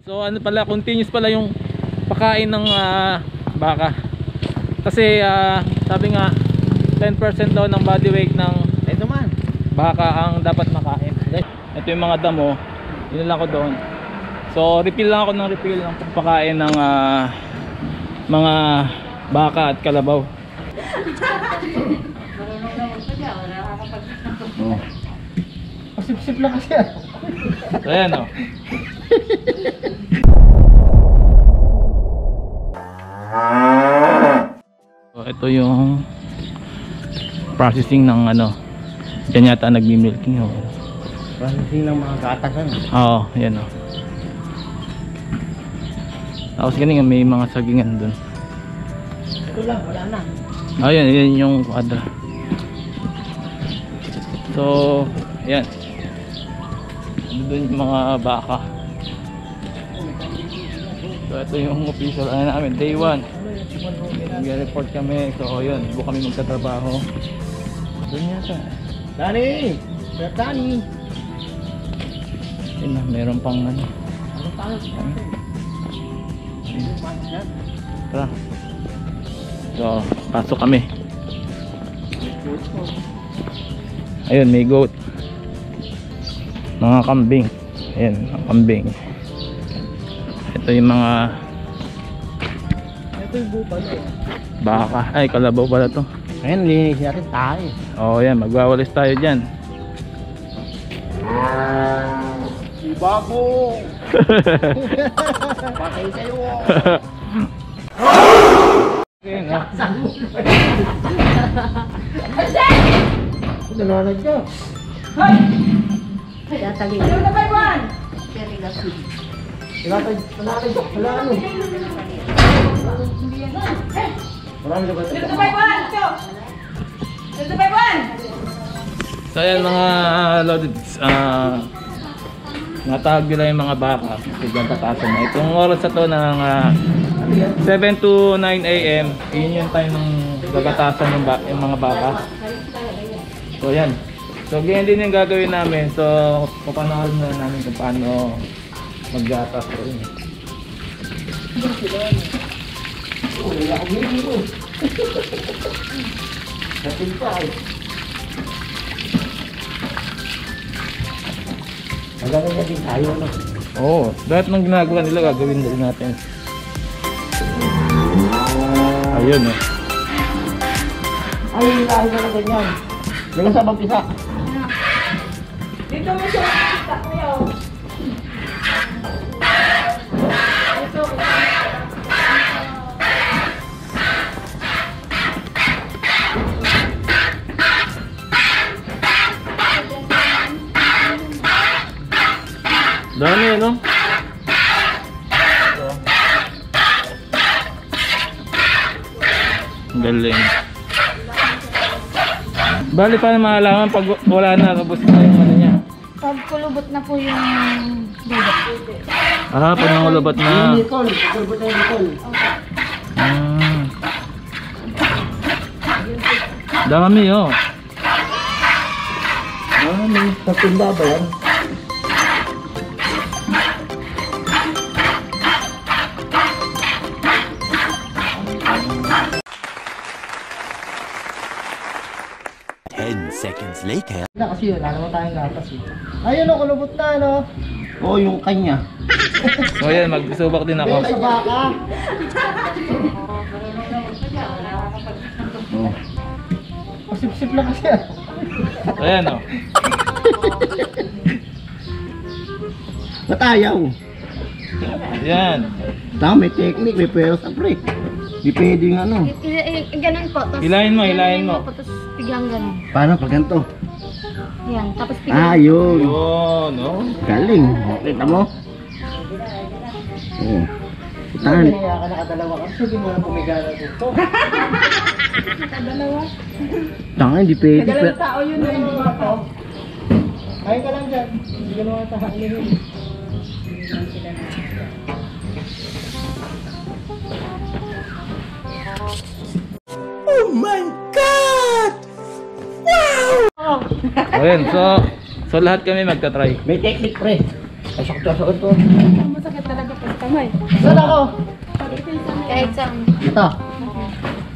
So ano pala, continuous pala yung pakain ng baka. Kasi sabi nga 10% daw ng body weight ng baka ang dapat makain. Ito yung mga damo, yun lang ko doon. So refill lang ako ng refill ng pagpakain ng mga baka at kalabaw. Pasip-sip lang kasi. So ayan o. So ito yung processing ng ano. Diyan yata nagmi-milking o. Processing ng mga gatasan. Oo, yan o. Tapos ganyan may mga sagingan dun. Ito lang, wala na. Ayun, yan yung kwadra. So, ayan. Doon yung mga baka. So, ito yung official namin, day 1. Nag-report kami. So, yun, buo kami magtatrabaho. Doon yata. Dani! Sir Dani! Yun na, meron pang ano. Ano pa? Tara. So, pasok kami. Ayun, may goat. Mga kambing. Ayan, mga kambing. Ito yung mga Ito yung bupalo. baka. Ay, kalabaw pala to. Ayun, linis natin tayo. Oo, yan, magwawalis tayo dyan. Si Babo! Patay kayo! Okay, no? Nalalag ka. Kaya tagin. Nalalag, wala ano. Marami na ba ito? So ayan mga loadeds, natawag nila yung mga baka. Sigantatasan na. Itong oras na to ng 7 to 9 AM, yun yung time ng gagatasan yung mga baka. So yan. So ganyan din yung gagawin namin. So papanood na namin kung paano maggatas ko rin. Wala akong hindi mo. Natin pa eh. Maganda na din tayo, no? Oo, lahat ng ginagawa nila gagawin din natin. Ayun eh. Ay, lahi na lang ganyan. Dalang sa pisa. Dito mo siya makikita ko yun. Dami no? Galing. Bali pa na malalaman pag wala na, tapos na yung ano niya. Pag kulubot na po yung bibot. Ah, pag nangulubot na. Nicole, kulbot na yung Nicole. Dami oh. May tatumba ba yan? Seconds later. Na kasi wala naman tayong gatas eh. Ayun o, kulubot na no? Oo, yung kanya. So yan, magsubak din ako. Sa baka. Oh. Pasip-sip lang kasi ah. So yan oh. Matayaw. Yan. Tama, may technique, may pero sa pre. Di pwedeng ano. Ganun po. Tapos Hilahin mo, hilahin mo. Tapos biglang ganun. Paano pag ganito? Yan. Tapos biglang. Yun. Yun, no? Galing. Kita mo? Oo. Tahan. Kaya ka nakadalawa kasi hindi mo na pumigala dito. Nakadalawa. Tanga, hindi pwede. Nagalang tao yun na hindi ako. Kain ka lang dyan. Hindi ka naman tahan yun. Oh my God! Wow! So yan, so lahat kami magta-try. May technique pre. Pasok-pasok ito. Masakit talaga Kamay. Saan ako? Kahit saan. Ito.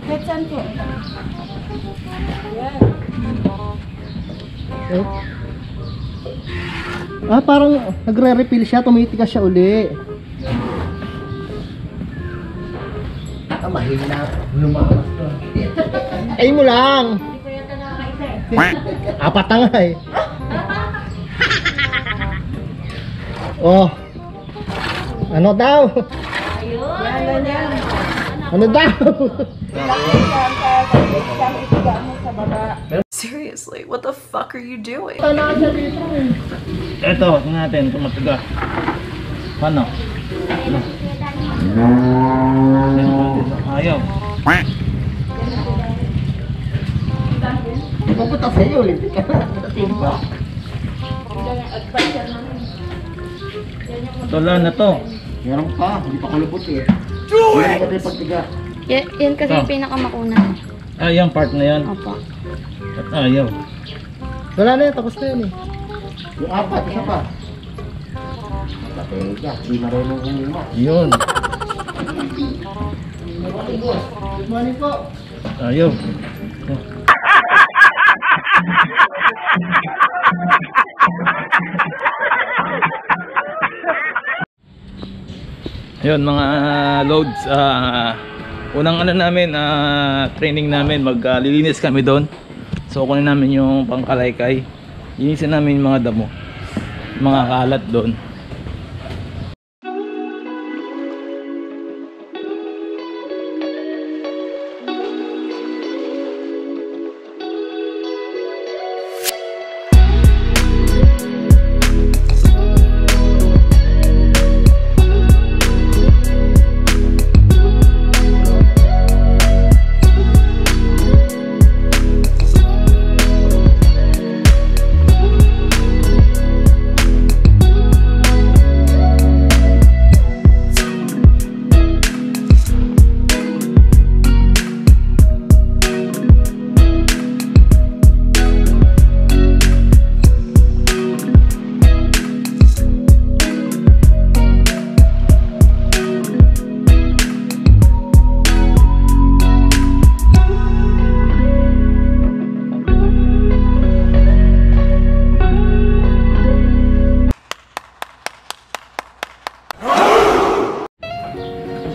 Kahit saan po. Yan. Eh. Ah, parang nagre-refill siya, tumitigas siya uli. Ah, mahina. Lumakas to. Ay mo lang. Hindi ko yata nakakaisa eh. Apat na nga eh. Oh. Ano daw? Yan, ganyan. Ano daw? Seriously, what the fuck are you doing? Ito, tingnan natin kung matigas. Paano? Ayaw. Pupunta sa iyo ulit. Timba. Ito lang na to. Meron pa, hindi pa kulubot eh. Hindi pa pagtiga. Yan kasi yung pinakamakuna. Ah, yung part na yan. Opo. At ayaw. Wala na yan, tapos na yan eh. Yung apat, isa pa. Patega, hindi marunong umima. Yun. Good morning po. Ayaw. Ayun mga loads, unang ano namin, training namin, maglilinis kami doon. So kunin namin yung pangkalaykay, linisin namin yung mga damo, mga kalat doon.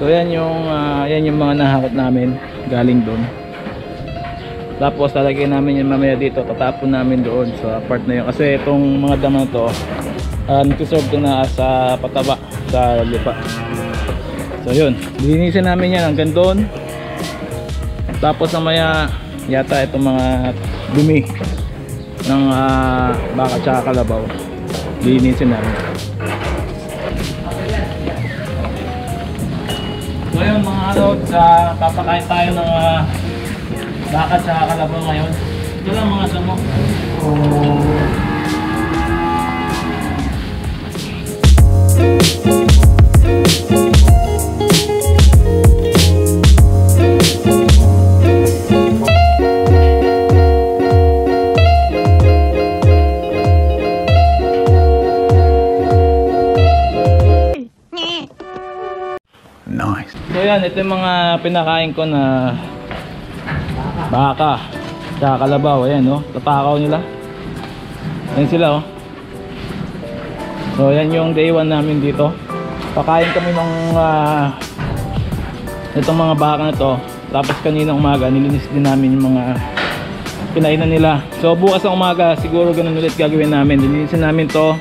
So yan yung mga nahakot namin galing doon. Tapos lalagyan namin yung mamaya dito, tatapon namin doon sa part na yun. Kasi itong mga damo na to, nagsiserve to na sa pataba sa lupa. So yun, linisin namin yan hanggang doon. Tapos mamaya yata itong mga dumi ng baka tsaka kalabaw, linisin namin. So yun mga loads, papakain tayo ng baka sa kalabaw ngayon. Ito lang mga damo. Nice. So yan, ito yung mga pinakain ko na baka tsaka kalabaw. Ayan no, tatakaw nila. Ayan sila oh. So yan yung day 1 namin dito. Pakain kami ng itong mga baka na to. Tapos kanina umaga nilinis din namin yung mga pinainan nila. So bukas ng umaga siguro ganun ulit gagawin namin. Lilinisin namin to,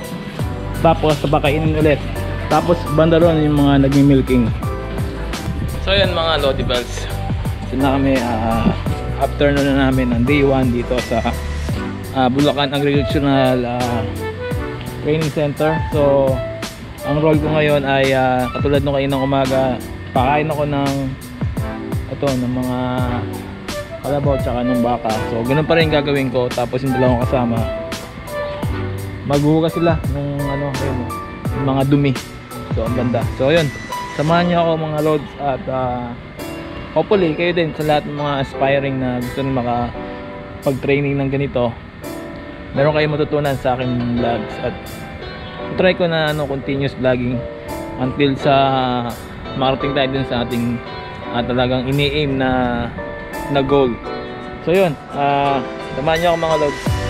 tapos papakainin ulit. Tapos banda ron yung mga nagmi-milking. So yan mga Lodi Bells, so na kami afternoon na namin ng day 1 dito sa Bulacan Agricultural Training Center. So ang role ko ngayon ay katulad nung kaninang umaga, pakain ako ng mga kalabaw tsaka ng baka. So ganun pa rin gagawin ko. Tapos yung dalawang kasama, maghuhugas sila ng yung mga dumi. So ang ganda. So yun, samahan niyo ako mga loads at hopefully kayo din sa lahat ng mga aspiring na gusto nyo makapag-training ng ganito, meron kayong matutunan sa aking vlogs at try ko na continuous vlogging until sa marating tayo dun sa ating talagang ini-aim na goal. So yun, samahan nyo ako mga lods.